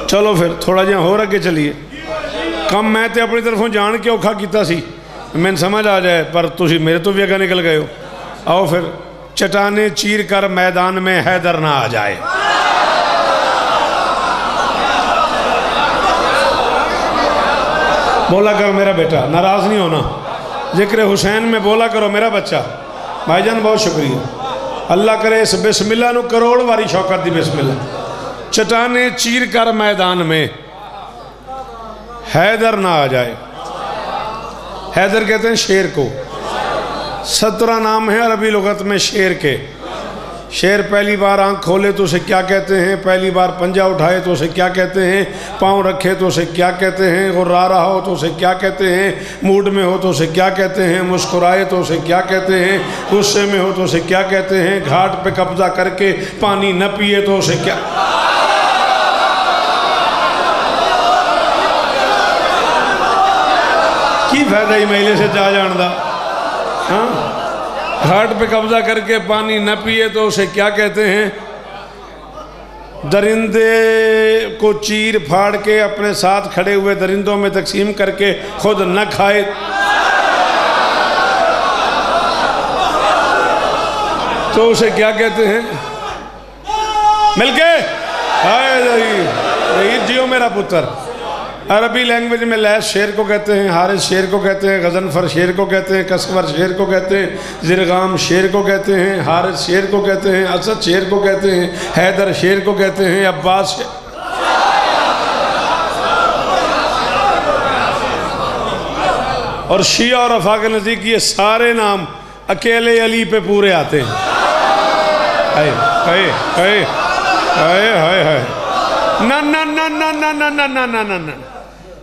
चलो फिर थोड़ा जिहा होर अगे चलीए। कम मैं तो अपनी तरफों जान के औखा किया सी, मैंने समझ आ जाए, पर तुसी मेरे तो भी अगे निकल गए हो। आओ फिर, चट्टाने चीर कर मैदान में हैदर ना आ जाए। बोला करो मेरा बेटा, नाराज़ नहीं होना। जिक्र हुसैन में बोला करो मेरा बच्चा। भाईजान बहुत शुक्रिया, अल्लाह करे इस बिस्मिल्लाह नू करोड़ वारी शौकत दी बिस्मिल्लाह। चट्टाने चीर कर मैदान में हैदर ना आ जाए। हैदर कहते हैं शेर को। 17 नाम है अरबी लुगत में शेर के। शेर पहली बार आंख खोले तो उसे क्या कहते हैं, पहली बार पंजा उठाए तो उसे क्या कहते हैं, पाँव रखे तो उसे क्या कहते हैं, गुर्रा रहा हो तो उसे क्या कहते हैं, मूड में हो तो उसे क्या कहते हैं, मुस्कुराए तो उसे क्या कहते हैं, गुस्से में हो तो उसे क्या कहते हैं, घाट पे कब्जा करके पानी न पिए तो उसे क्या। की फायदा ही मेले से जा जानदा। हाँ, घाट पे कब्जा करके पानी न पिए तो उसे क्या कहते हैं। दरिंदे को चीर फाड़ के अपने साथ खड़े हुए दरिंदों में तकसीम करके खुद न खाए तो उसे क्या कहते हैं। मिलके हाय जियो मेरा पुत्र। अरबी लैंग्वेज में लैस शेर को कहते हैं, हारिस शेर को कहते हैं, गजनफर शेर को कहते हैं, कसवर शेर को कहते हैं, जिरगाम शेर को कहते हैं, हारिस शेर को कहते हैं, असद शेर को कहते हैं, हैदर शेर को कहते हैं, अब्बास शेर। और शिया और अफा के नज़दीक ये सारे नाम अकेले अली पे पूरे आते हैं। हाय हाय हाय हाय हाय हाय ना ना ना ना ना ना ना ना ना ना ना।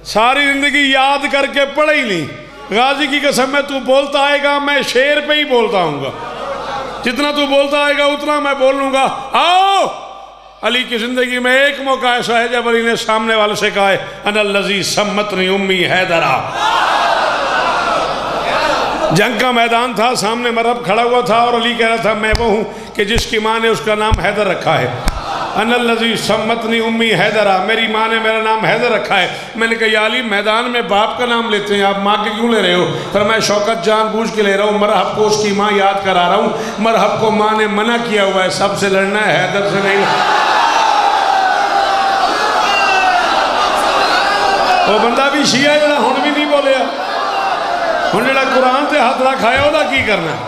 सारी जिंदगी याद करके पढ़े ही नहीं। गाजी की कसम में तू बोलता आएगा मैं शेर पे ही बोलता आऊँगा। जितना तू बोलता आएगा उतना मैं बोल लूँगा। आओ, अली की ज़िंदगी में एक मौका ऐसा है जब अली ने सामने वाले से कहा है अनल्लज़ी सम्मतनी उम्मी हैदरा। जंग का मैदान था, सामने मरहब खड़ा हुआ था और अली कह रहा था मैं वो हूँ कि जिसकी माँ ने उसका नाम हैदर रखा है। अनल्लज़ी सम्मतनी उम्मी हैदरा, मेरी माँ ने मेरा नाम हैदर रखा है। मैंने कहा या अली, मैदान में बाप का नाम लेते हैं, आप माँ के क्यों ले रहे हो। पर मैं शौकत जानबूझ के ले रहा हूँ, मरहब को उसकी माँ याद करा रहा हूँ। मरहब को माँ ने मना किया हुआ है, सबसे लड़ना है, हैदर से नहीं। वो बंदा भी शिया जरा हुण भी नहीं बोलिया, हुण जरा कुरान से हाथ रखाया वह की करना।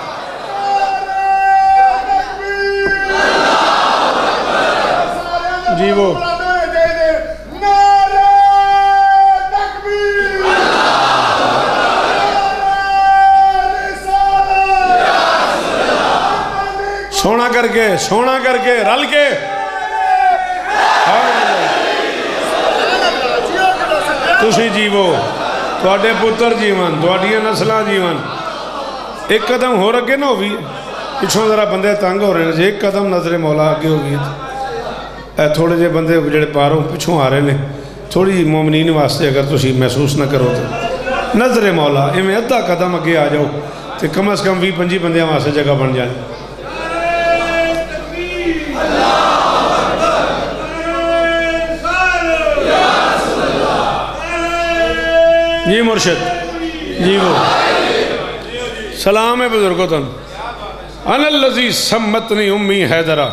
जी वो सोना करके रल के तुसी जीवो, तुहाडे पुत्र जीवन, तुहाडियां नस्लां जीवन। एक कदम होर अगे ना हो भी, पिछों जरा बंदे तंग हो रहे हैं। जे एक कदम नजरे मौला अगे हो गई, थोड़े जे बंदे जो बाहरों पिछों आ रहे हैं, थोड़ी मोमनीन वास्ते अगर तुम महसूस ना करो तो नजरे मौला इवें अद्धा कदम अगे आ जाओ तो कम से कम 20-25 बंदियां वास्ते जगह बन जाए। जी मुर्शिद जी वो सलाम है बुजुर्गों तुम। अनल्लज़ी सम्मतनी उम्मी हैदरा।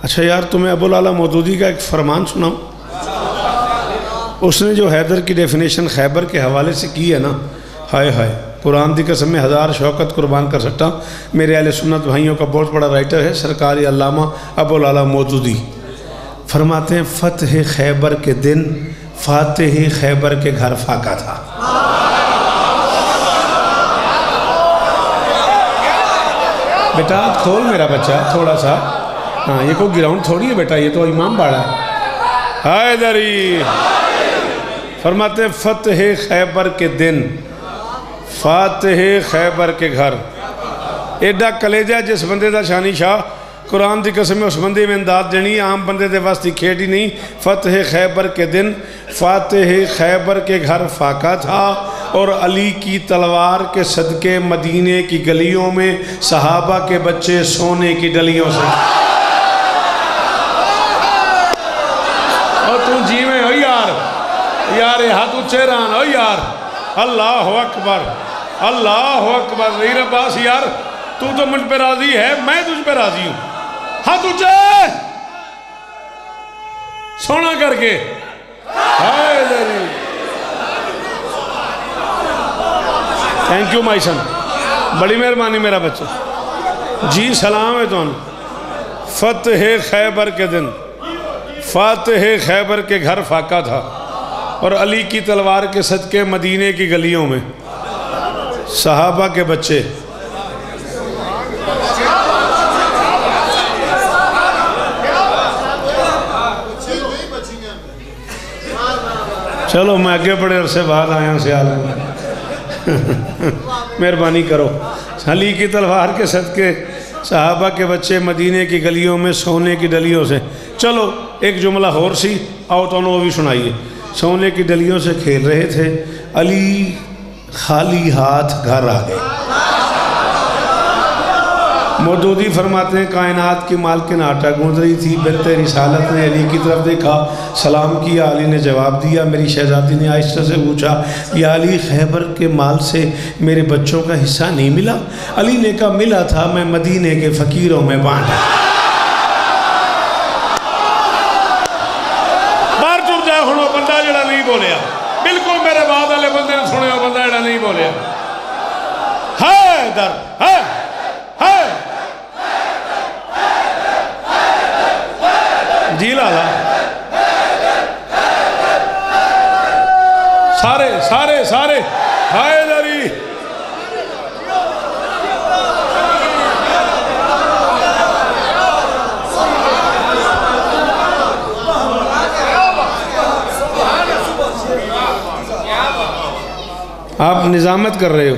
अच्छा यार, तुम्हें अबुल आला मौदूदी का एक फरमान सुनाऊं। उसने जो हैदर की डेफिनेशन खैबर के हवाले से की है ना, हाय हाय, कुरान की कसम में 1000 शौकत कुर्बान कर सकता। मेरे अहले सुन्नत भाइयों का बहुत बड़ा राइटर है सरकारी अल्लामा अबुल आला मौदूदी। फरमाते हैं फ़तह खैबर के दिन फातिह खैबर के घर फाका था। बेटा खोल मेरा बच्चा थोड़ा सा। हाँ, ये कोई ग्राउंड थोड़ी है बेटा, ये तो इमाम बाड़ा है। हैदरी फरमाते हैं फ़तह खैबर के दिन फातिह खैबर के घर। एडा कलेजा जिस बंदे का शानी शाह, कुरान की कसम उस बंदे में इमदाद देनी आम बंदे के वास्ते खेड ही नहीं। फ़तह खैबर के दिन फातिह खैबर के घर फाका था और अली की तलवार के सदके मदीने की गलियों में सहाबा के बच्चे सोने की डलियों से। और तू जीवे हो यार, यार ये हाथ ऊंचे रहन हो यार। अल्लाह अकबर, अल्लाह अकबर। वीर अब्बास यार तू तो मुझ पे राजी है, मैं तुझ पे राजी हूं। हाथ ऊंचे सोना करके। हाय दरी, थैंक यू माई सन, बड़ी मेहरबानी मेरा बच्चा जी। सलाम है तो फतेह खैबर के दिन फातेह खैबर के घर फाका था और अली की तलवार के सदके मदीने की गलियों में सहाबा के बच्चे चलो मैं आगे बड़े अरसे बाद आया सियाल में मेहरबानी करो। अली की तलवार के सदके सहाबा के बच्चे मदीने की गलियों में सोने की डलियों से, चलो एक जुमला और सी आओ तो वो भी सुनाइए। सोने की डलियों से खेल रहे थे, अली खाली हाथ घर आ गए। मौदूदी फरमाते हैं कायनात की मालकिन आटा गूंद रही थी, बिन्ते रिसालत ने अली की तरफ देखा, सलाम किया। अली ने जवाब दिया। मेरी शहजादी ने आहिस्ता से पूछा, या अली खैबर के माल से मेरे बच्चों का हिस्सा नहीं मिला? अली ने कहा मिला था, मैं मदीने के फ़कीरों में बांटा। बाहर चुप जाए हुण बंदा जड़ा नहीं बोलिया, बिल्कुल मेरे बाद वाले बंदे ने सुने बंदा जड़ा नहीं बोलिया। है दर है जी लाला सारे सारे सारे हैदरी। आप निजामत कर रहे हो,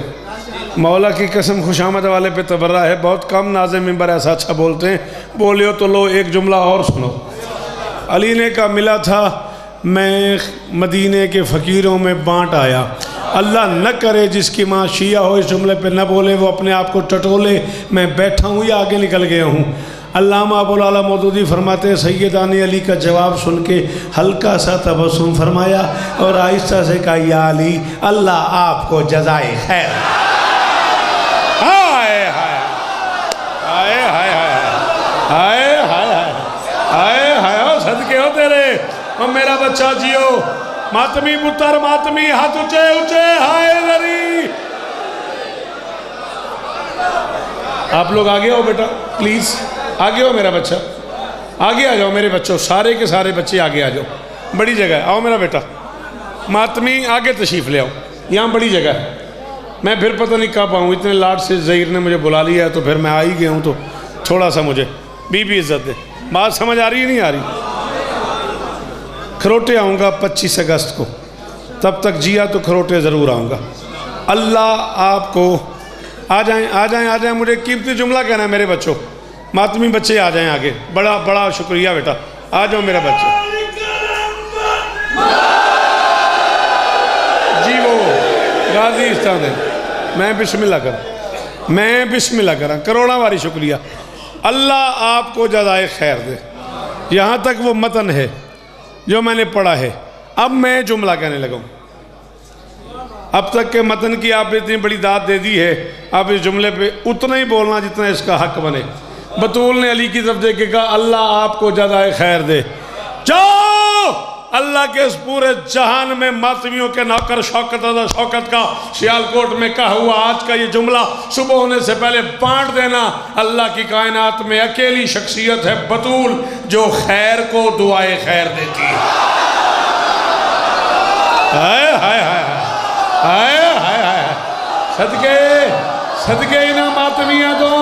मौला की कसम खुशामद वाले पे तबर्रा है, बहुत कम नाज़े मिंबर ऐसा अच्छा बोलते हैं, बोले हो तो लो एक जुमला और सुनो। अली ने कहा मिला था, मैं मदीने के फ़कीरों में बांट आया। अल्लाह न करे जिसकी माँ शिया हो इस जुमले पे न बोले, वो अपने आप को टटोले मैं बैठा हूँ या आगे निकल गया हूँ। अल्लामा अबुल आला मौदूदी फरमाते सैयदानी अली का जवाब सुन के हल्का सा तबस्सुम फरमाया और आहिस्ता से कहा या अली अल्लाह आपको जज़ाए खैर। हाय हाय हाय हाय हाय हाय हाय हाय सदके हो तेरे और मेरा बच्चा जियो। मातमी पुत्र मातमी, हाथ ऊंचे ऊंचे। हाय दरी। आप लोग आगे आओ बेटा प्लीज, आगे हो मेरा बच्चा, आगे आ जाओ मेरे बच्चों, सारे के सारे बच्चे आगे आ जाओ, बड़ी जगह है। आओ मेरा बेटा मातमी आगे तशरीफ ले आओ, यहाँ बड़ी जगह है। मैं फिर पता नहीं कब आऊँ, इतने लाड से ज़हीर ने मुझे बुला लिया है तो फिर मैं आ ही गया हूँ, तो थोड़ा सा मुझे बीबी इज्जत दे। बात समझ आ रही है नहीं आ रही? खरोटे आऊँगा 25 अगस्त को, तब तक जिया तो खरोटे ज़रूर आऊँगा। अल्लाह आपको आ जाएं आ जाएं आ जाएं। मुझे कीमती जुमला कहना है मेरे बच्चों, मातमी बच्चे आ जाएं आगे। बड़ा बड़ा शुक्रिया बेटा, आ जाओ मेरा बच्चा जी। वो गाजी इस्तान है, मैं बिस्मिल्लाह करा, मैं बिस्मिल्लाह करा, करोड़ा बारी शुक्रिया। अल्लाह आपको जज़ाए खैर दे। यहाँ तक वो मतन है जो मैंने पढ़ा है। अब मैं जुमला कहने लगा हूँ। अब तक के मतन की आपने इतनी बड़ी दाद दे दी है, आप इस जुमले पे उतना ही बोलना जितना इसका हक बने। बतूल ने अली की तरफ देख के कहा अल्लाह आपको जज़ाए खैर दे। जाओ अल्लाह के इस पूरे जहान में मातमियों के नौकर शौकत का सियालकोट में कहा हुआ आज का ये जुमला सुबह होने से पहले बांट देना। अल्लाह की कायनात में अकेली शख्सियत है बतूल जो खैर को दुआए खैर देती है। हाय हाय हाय हाय हाय हाय, सदके सदके इना मातमिया दो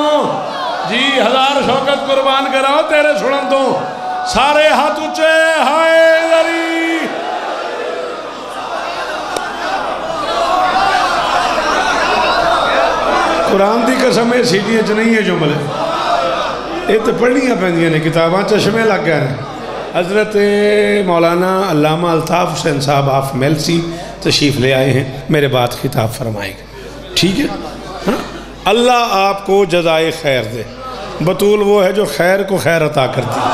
जी, 1000 शौकत कुर्बान कराओ तेरे सुनन दो। सारे हाथ ऊंचे। हाय दरी। कुरान की कसम है सीढ़ियां च नहीं है जुमले, ये तो पढ़निया पैंदियां ने, किताबां चश्मे लग गए हैं। हज़रत मौलाना अल्लामा अल्ताफ़ हुसैन साहब ऑफ मेलसी तशरीफ़ ले आए हैं, मेरे बाद खिताब फरमाएंगे, ठीक है हाँ? अल्लाह आपको जज़ाए खैर दे। बतूल वो है जो खैर को खैर अता करती है।